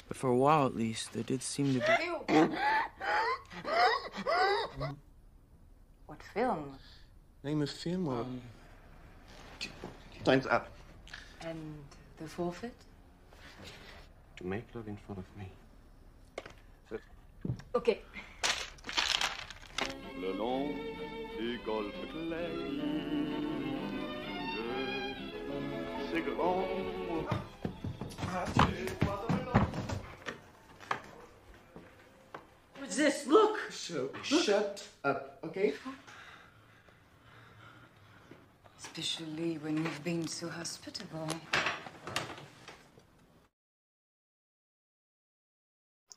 But for a while, at least, there did seem to be... What film? Name of film or... Time's up. And the forfeit? To make love in front of me. Okay. Le long du golfe clair, c'est grand. What's this? Look! Shut up, okay? Especially when you've been so hospitable.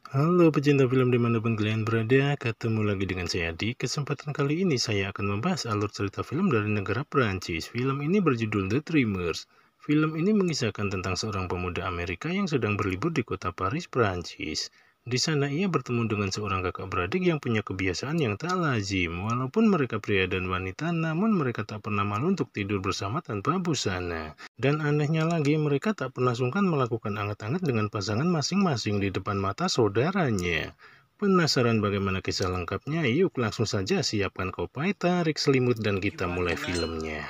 Halo pecinta film dimanapun kalian berada, ketemu lagi dengan saya. Di kesempatan kali ini saya akan membahas alur cerita film dari negara Prancis. Film ini berjudul The Tremors. Film ini mengisahkan tentang seorang pemuda Amerika yang sedang berlibur di kota Paris, Prancis. Di sana ia bertemu dengan seorang kakak beradik yang punya kebiasaan yang tak lazim. Walaupun mereka pria dan wanita, namun mereka tak pernah malu untuk tidur bersama tanpa busana. Dan anehnya lagi, mereka tak pernah sungkan melakukan anget-anget dengan pasangan masing-masing di depan mata saudaranya. Penasaran bagaimana kisah lengkapnya? Yuk langsung saja siapkan kopi, tarik selimut, dan kita mulai filmnya.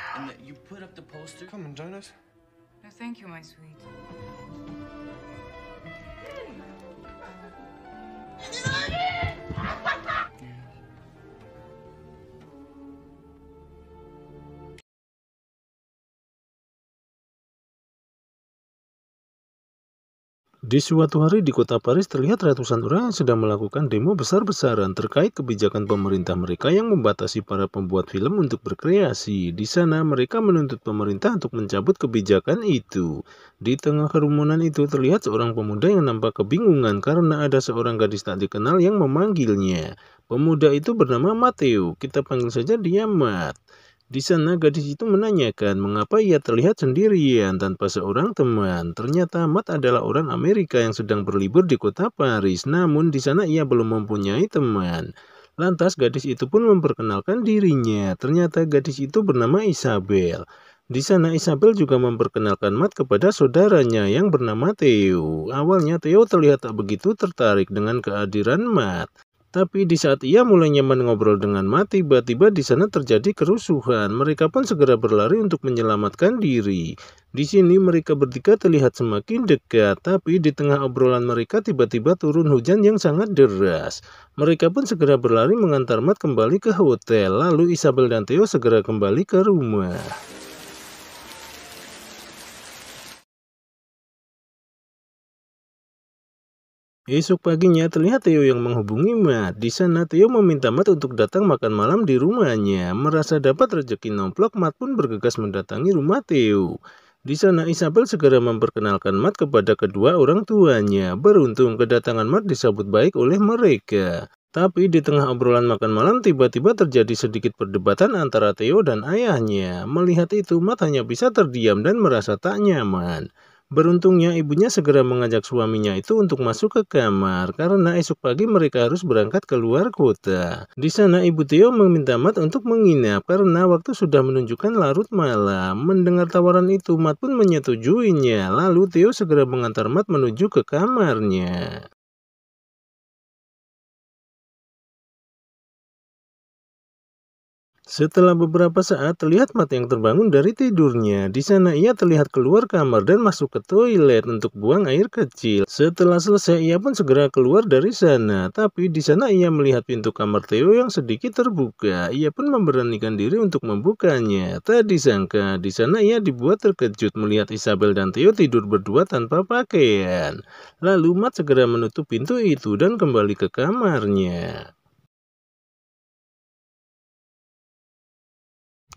Come on, Jonas. No, thank you, my sweet. Di suatu hari di kota Paris terlihat ratusan orang yang sedang melakukan demo besar-besaran terkait kebijakan pemerintah mereka yang membatasi para pembuat film untuk berkreasi. Di sana mereka menuntut pemerintah untuk mencabut kebijakan itu. Di tengah kerumunan itu terlihat seorang pemuda yang nampak kebingungan karena ada seorang gadis tak dikenal yang memanggilnya. Pemuda itu bernama Matteo, kita panggil saja dia Matt. Di sana gadis itu menanyakan mengapa ia terlihat sendirian tanpa seorang teman. Ternyata Matt adalah orang Amerika yang sedang berlibur di kota Paris, namun di sana ia belum mempunyai teman. Lantas gadis itu pun memperkenalkan dirinya. Ternyata gadis itu bernama Isabel. Di sana Isabel juga memperkenalkan Matt kepada saudaranya yang bernama Theo. Awalnya Theo terlihat tak begitu tertarik dengan kehadiran Matt. Tapi di saat ia mulai nyaman ngobrol dengan Matt, tiba-tiba di sana terjadi kerusuhan. Mereka pun segera berlari untuk menyelamatkan diri. Di sini mereka bertiga terlihat semakin dekat, tapi di tengah obrolan mereka tiba-tiba turun hujan yang sangat deras. Mereka pun segera berlari mengantar Matt kembali ke hotel. Lalu Isabel dan Theo segera kembali ke rumah. Esok paginya terlihat Theo yang menghubungi Matt. Di sana Theo meminta Matt untuk datang makan malam di rumahnya. Merasa dapat rezeki nomplok, Matt pun bergegas mendatangi rumah Theo. Di sana Isabel segera memperkenalkan Matt kepada kedua orang tuanya. Beruntung kedatangan Matt disambut baik oleh mereka. Tapi di tengah obrolan makan malam tiba-tiba terjadi sedikit perdebatan antara Theo dan ayahnya. Melihat itu Matt hanya bisa terdiam dan merasa tak nyaman. Beruntungnya ibunya segera mengajak suaminya itu untuk masuk ke kamar karena esok pagi mereka harus berangkat ke luar kota. Di sana ibu Theo meminta Matt untuk menginap karena waktu sudah menunjukkan larut malam. Mendengar tawaran itu Matt pun menyetujuinya. Lalu Theo segera mengantar Matt menuju ke kamarnya. Setelah beberapa saat, terlihat Matt yang terbangun dari tidurnya. Di sana ia terlihat keluar kamar dan masuk ke toilet untuk buang air kecil. Setelah selesai, ia pun segera keluar dari sana. Tapi di sana ia melihat pintu kamar Theo yang sedikit terbuka. Ia pun memberanikan diri untuk membukanya. Tak disangka, di sana ia dibuat terkejut melihat Isabel dan Theo tidur berdua tanpa pakaian. Lalu Matt segera menutup pintu itu dan kembali ke kamarnya.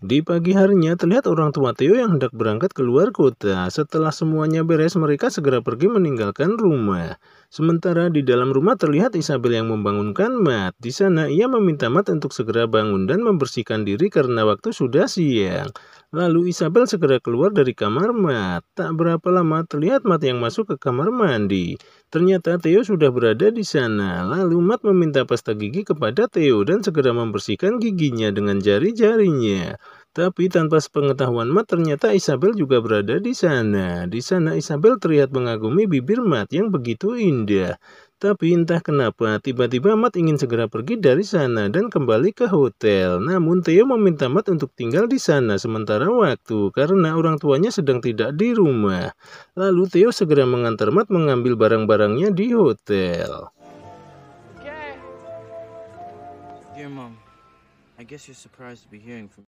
Di pagi harinya terlihat orang tua Theo yang hendak berangkat keluar kota. Setelah semuanya beres, mereka segera pergi meninggalkan rumah. Sementara di dalam rumah terlihat Isabel yang membangunkan Matt. Di sana ia meminta Matt untuk segera bangun dan membersihkan diri karena waktu sudah siang. Lalu Isabel segera keluar dari kamar Matt. Tak berapa lama terlihat Matt yang masuk ke kamar mandi. Ternyata Theo sudah berada di sana. Lalu Matt meminta pasta gigi kepada Theo dan segera membersihkan giginya dengan jari-jarinya. Tapi tanpa sepengetahuan Matt, ternyata Isabel juga berada di sana. Di sana Isabel terlihat mengagumi bibir Matt yang begitu indah. Tapi entah kenapa, tiba-tiba Matt ingin segera pergi dari sana dan kembali ke hotel. Namun Theo meminta Matt untuk tinggal di sana sementara waktu karena orang tuanya sedang tidak di rumah. Lalu Theo segera mengantar Matt mengambil barang-barangnya di hotel. Dear Mom, I guess you're surprised to be hearing from me.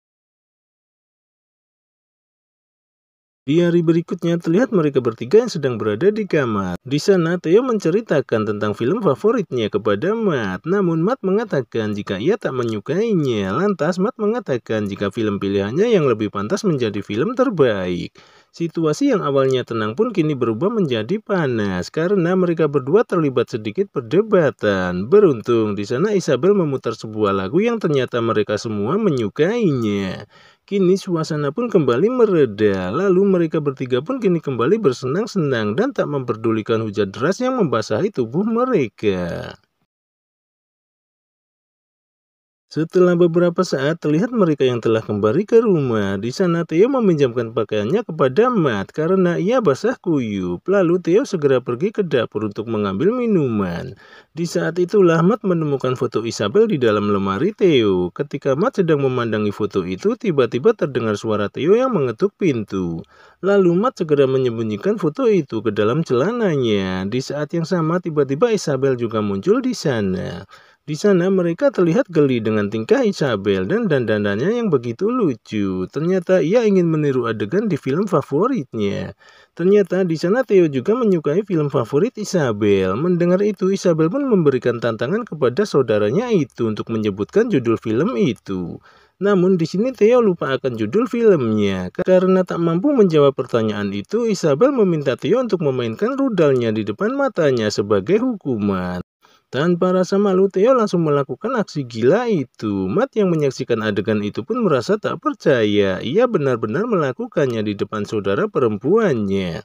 Di hari berikutnya terlihat mereka bertiga yang sedang berada di kamar. Di sana Theo menceritakan tentang film favoritnya kepada Matt. Namun Matt mengatakan jika ia tak menyukainya. Lantas Matt mengatakan jika film pilihannya yang lebih pantas menjadi film terbaik. Situasi yang awalnya tenang pun kini berubah menjadi panas karena mereka berdua terlibat sedikit perdebatan. Beruntung di sana Isabel memutar sebuah lagu yang ternyata mereka semua menyukainya. Kini suasana pun kembali mereda, lalu mereka bertiga pun kini kembali bersenang-senang dan tak memperdulikan hujan deras yang membasahi tubuh mereka. Setelah beberapa saat terlihat mereka yang telah kembali ke rumah. Di sana Theo meminjamkan pakaiannya kepada Matt karena ia basah kuyup. Lalu Theo segera pergi ke dapur untuk mengambil minuman. Di saat itulah Matt menemukan foto Isabel di dalam lemari Theo. Ketika Matt sedang memandangi foto itu, tiba-tiba terdengar suara Theo yang mengetuk pintu. Lalu Matt segera menyembunyikan foto itu ke dalam celananya. Di saat yang sama tiba-tiba Isabel juga muncul di sana. Di sana mereka terlihat geli dengan tingkah Isabel dan dandanannya yang begitu lucu. Ternyata ia ingin meniru adegan di film favoritnya. Ternyata di sana Theo juga menyukai film favorit Isabel. Mendengar itu Isabel pun memberikan tantangan kepada saudaranya itu untuk menyebutkan judul film itu. Namun di sini Theo lupa akan judul filmnya. Karena tak mampu menjawab pertanyaan itu, Isabel meminta Theo untuk memainkan rudalnya di depan matanya sebagai hukuman. Tanpa rasa malu, Theo langsung melakukan aksi gila itu. Matt yang menyaksikan adegan itu pun merasa tak percaya. Ia benar-benar melakukannya di depan saudara perempuannya.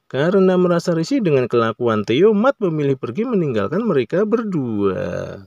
Karena merasa risih dengan kelakuan Theo, Matt memilih pergi meninggalkan mereka berdua.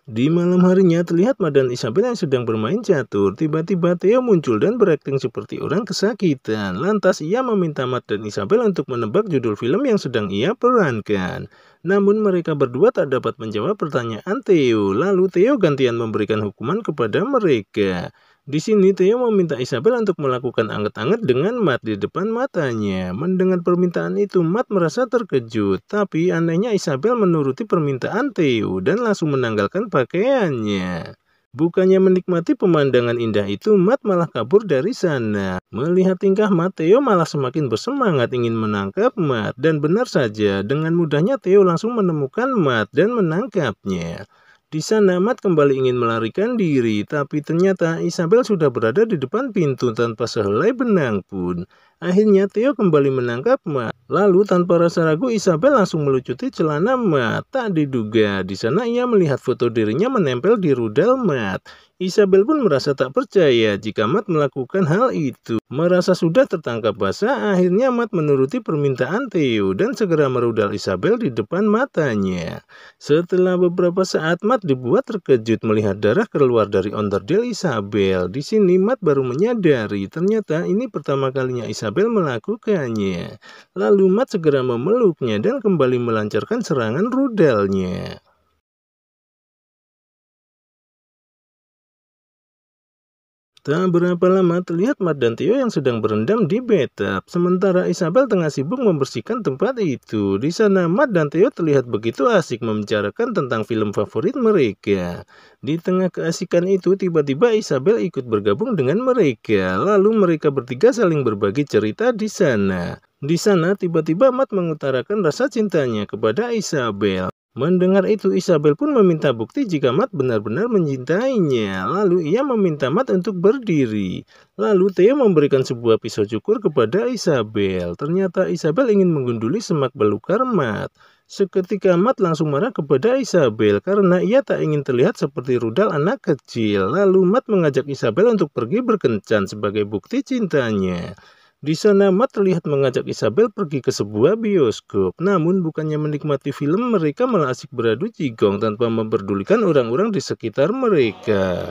Di malam harinya terlihat Matt dan Isabel yang sedang bermain catur. Tiba-tiba Theo muncul dan berakting seperti orang kesakitan. Lantas ia meminta Matt dan Isabel untuk menebak judul film yang sedang ia perankan. Namun mereka berdua tak dapat menjawab pertanyaan Theo. Lalu Theo gantian memberikan hukuman kepada mereka. Di sini Theo meminta Isabel untuk melakukan anget-anget dengan Matt di depan matanya. Mendengar permintaan itu Matt merasa terkejut. Tapi anehnya Isabel menuruti permintaan Theo dan langsung menanggalkan pakaiannya. Bukannya menikmati pemandangan indah itu, Matt malah kabur dari sana. Melihat tingkah Matt, Theo malah semakin bersemangat ingin menangkap Matt. Dan benar saja, dengan mudahnya Theo langsung menemukan Matt dan menangkapnya. Di sana Matt kembali ingin melarikan diri, tapi ternyata Isabel sudah berada di depan pintu tanpa sehelai benang pun. Akhirnya Theo kembali menangkap Matt. Lalu tanpa rasa ragu Isabel langsung melucuti celana Matt. Tak diduga, di sana ia melihat foto dirinya menempel di rudal Matt. Isabel pun merasa tak percaya jika Matt melakukan hal itu. Merasa sudah tertangkap basah, akhirnya Matt menuruti permintaan Theo dan segera merudal Isabel di depan matanya. Setelah beberapa saat Matt dibuat terkejut melihat darah keluar dari onderdil Isabel. Di sini Matt baru menyadari ternyata ini pertama kalinya Isabel melakukannya. Lalu Matt segera memeluknya dan kembali melancarkan serangan rudalnya. Tak berapa lama terlihat Matt dan Theo yang sedang berendam di bathtub. Sementara Isabel tengah sibuk membersihkan tempat itu. Di sana Matt dan Theo terlihat begitu asik membicarakan tentang film favorit mereka. Di tengah keasikan itu tiba-tiba Isabel ikut bergabung dengan mereka. Lalu mereka bertiga saling berbagi cerita di sana. Di sana tiba-tiba Matt mengutarakan rasa cintanya kepada Isabel. Mendengar itu Isabel pun meminta bukti jika Matt benar-benar mencintainya. Lalu ia meminta Matt untuk berdiri. Lalu Theo memberikan sebuah pisau cukur kepada Isabel. Ternyata Isabel ingin menggunduli semak belukar Matt. Seketika Matt langsung marah kepada Isabel karena ia tak ingin terlihat seperti rudal anak kecil. Lalu Matt mengajak Isabel untuk pergi berkencan sebagai bukti cintanya. Di sana Matt terlihat mengajak Isabel pergi ke sebuah bioskop. Namun bukannya menikmati film, mereka malah asik beradu jigong tanpa memperdulikan orang-orang di sekitar mereka.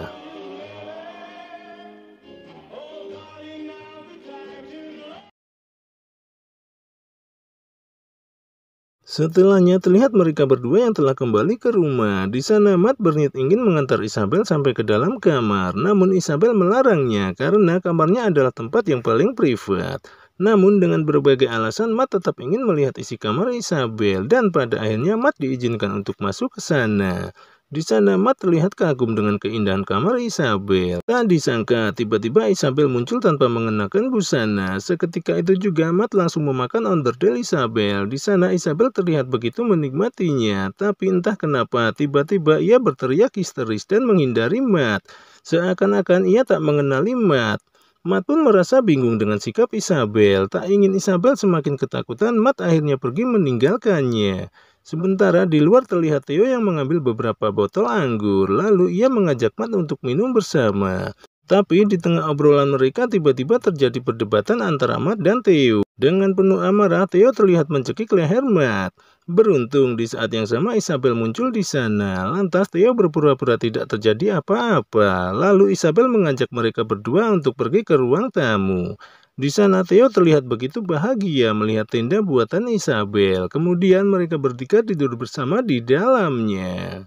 Setelahnya terlihat mereka berdua yang telah kembali ke rumah. Di sana Matt berniat ingin mengantar Isabel sampai ke dalam kamar. Namun Isabel melarangnya karena kamarnya adalah tempat yang paling privat. Namun dengan berbagai alasan Matt tetap ingin melihat isi kamar Isabel. Dan pada akhirnya Matt diizinkan untuk masuk ke sana. Di sana Matt terlihat kagum dengan keindahan kamar Isabel. Tak disangka tiba-tiba Isabel muncul tanpa mengenakan busana. Seketika itu juga Matt langsung memakan onderdil Isabel. Di sana Isabel terlihat begitu menikmatinya. Tapi entah kenapa tiba-tiba ia berteriak histeris dan menghindari Matt. Seakan-akan ia tak mengenali Matt. Matt pun merasa bingung dengan sikap Isabel. Tak ingin Isabel semakin ketakutan, Matt akhirnya pergi meninggalkannya. Sementara di luar terlihat Theo yang mengambil beberapa botol anggur, lalu ia mengajak Matt untuk minum bersama. Tapi di tengah obrolan mereka tiba-tiba terjadi perdebatan antara Matt dan Theo. Dengan penuh amarah, Theo terlihat mencekik leher Matt. Beruntung di saat yang sama Isabel muncul di sana. Lantas Theo berpura-pura tidak terjadi apa-apa. Lalu Isabel mengajak mereka berdua untuk pergi ke ruang tamu. Di sana Theo terlihat begitu bahagia melihat tenda buatan Isabel. Kemudian mereka bertiga tidur bersama di dalamnya.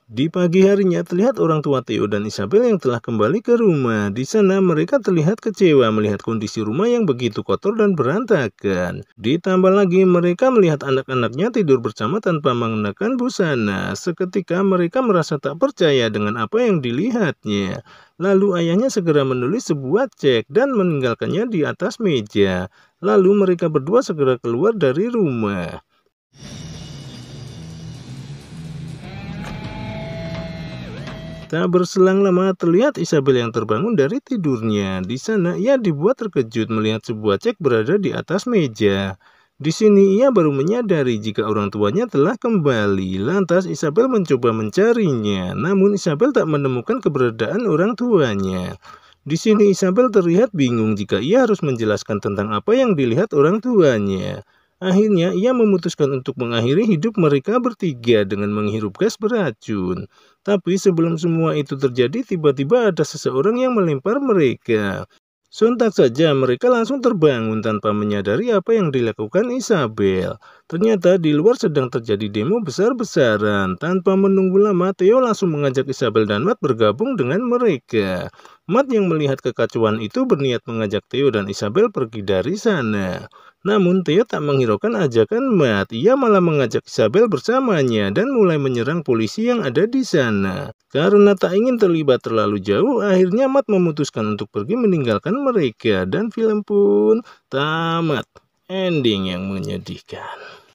Di pagi harinya terlihat orang tua Theo dan Isabel yang telah kembali ke rumah. Di sana mereka terlihat kecewa melihat kondisi rumah yang begitu kotor dan berantakan. Ditambah lagi mereka melihat anak-anaknya tidur bersama tanpa mengenakan busana. Seketika mereka merasa tak percaya dengan apa yang dilihatnya. Lalu ayahnya segera menulis sebuah cek dan meninggalkannya di atas meja. Lalu mereka berdua segera keluar dari rumah. Tak berselang lama terlihat Isabel yang terbangun dari tidurnya. Di sana ia dibuat terkejut melihat sebuah cek berada di atas meja. Di sini ia baru menyadari jika orang tuanya telah kembali. Lantas Isabel mencoba mencarinya, namun Isabel tak menemukan keberadaan orang tuanya. Di sini Isabel terlihat bingung jika ia harus menjelaskan tentang apa yang dilihat orang tuanya. Akhirnya ia memutuskan untuk mengakhiri hidup mereka bertiga dengan menghirup gas beracun. Tapi sebelum semua itu terjadi, tiba-tiba ada seseorang yang melempar mereka. Sontak saja mereka langsung terbangun tanpa menyadari apa yang dilakukan Isabel. Ternyata di luar sedang terjadi demo besar-besaran. Tanpa menunggu lama, Theo langsung mengajak Isabel dan Matt bergabung dengan mereka. Matt yang melihat kekacauan itu berniat mengajak Theo dan Isabel pergi dari sana. Namun Theo tak menghiraukan ajakan Matt. Ia malah mengajak Isabel bersamanya dan mulai menyerang polisi yang ada di sana. Karena tak ingin terlibat terlalu jauh, akhirnya Matt memutuskan untuk pergi meninggalkan mereka. Dan film pun tamat. Ending yang menyedihkan.